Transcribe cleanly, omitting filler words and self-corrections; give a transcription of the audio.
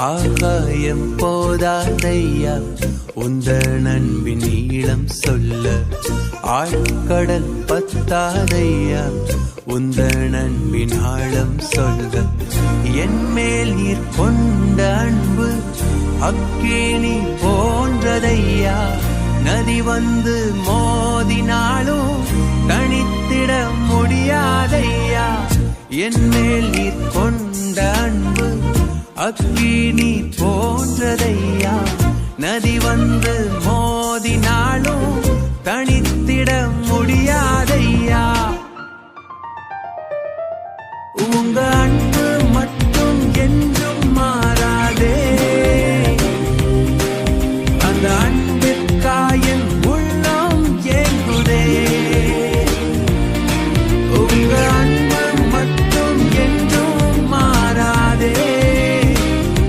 ஆகாயம் போதாதையா உந்த நண்பின் நீளம் சொல்ல, ஆழ்கடல் பத்தாதையா உந்த நண்பின் ஆழம் சொல்ல. என் மேல் நீர் கொண்ட அன்பு அக்கினி போன்றதையா, நதி வந்து மோதினாலும் தனித்திட முடியாதையா. என் மேல் நீர் கொண்ட அன்பு அக்கினி போன்றதையா, நதி வந்து மோதினாலும் தனித்திட முடியாத